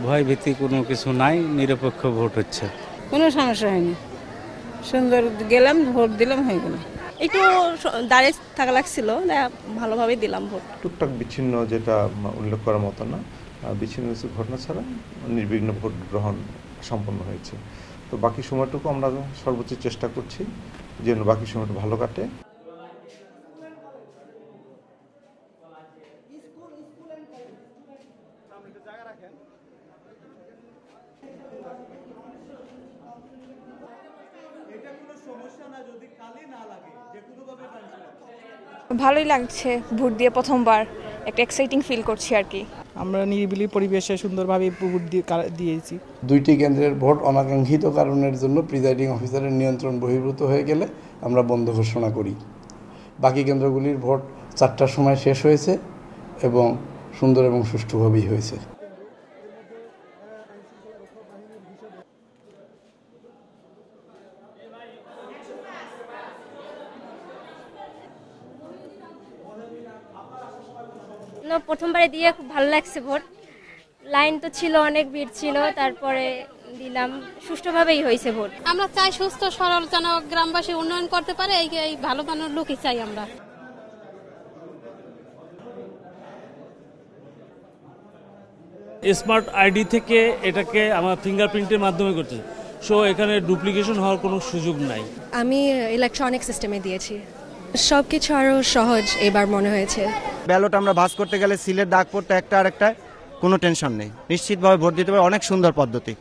ভয়ভীতি কোনো কিছু নাই, নিরপেক্ষ ভোট হচ্ছে। কোনো সমস্যা হয়নি, সুন্দর গেলাম, ভোট দিলাম, হয়ে গেল। একটু দাঁড়িয়ে থাকা লাগছিল, ভালোভাবে দিলাম ভোট। টুকটাক বিচ্ছিন্ন যেটা উল্লেখ করার মতো না, বিচ্ছিন্ন কিছু ঘটনা ছাড়া নির্বিঘ্ন ভোট গ্রহণ সম্পন্ন হয়েছে। তো বাকি সময়টুকু আমরা সর্বোচ্চ চেষ্টা করছি যেন বাকি সময়টা ভালো কাটে। ভালোই লাগছে, ভোট দিয়ে প্রথমবার একটা এক্সাইটিং ফিল করছি আর কি। আমরা নিরিবিলি পরিবেশে সুন্দরভাবে ভোট দিয়েছি। দুইটি কেন্দ্রের ভোট অনাকাঙ্ক্ষিত কারণের জন্য প্রিজাইডিং অফিসারের নিয়ন্ত্রণ বহির্ভূত হয়ে গেলে আমরা বন্ধ ঘোষণা করি। বাকি কেন্দ্রগুলির ভোট 4টার সময় শেষ হয়েছে এবং সুন্দর এবং সুষ্ঠুভাবেই হয়েছে। প্রথমবারে দিয়ে খুব ভালো লাগছে ভোট। লাইন তো ছিল, অনেক ভিড় ছিল, তারপরে দিলাম, সুষ্ঠুভাবেই হয়েছে ভোট। আমরা চাই সুস্থ সরল যেন গ্রামবাসী উন্নয়ন করতে পারে, এই ভালো মানের লোকই চাই আমরা। স্মার্ট আইডি থেকে এটাকে আমার ফিঙ্গারপ্রিন্টের মাধ্যমে করছে, সো এখানে ডুপ্লিকেশন হওয়ার কোনো সুযোগ নাই। আমি ইলেকট্রনিক সিস্টেমে দিয়েছি, সব কিছু আরও সহজ এবার মনে হয়েছে। ব্যালট আমরা ভাঁজ করতে গেলে সিলের দাগ পড়তে একটা আরেকটা, কোনো টেনশন নেই, নিশ্চিতভাবে ভোট দিতে পারে। অনেক সুন্দর পদ্ধতি।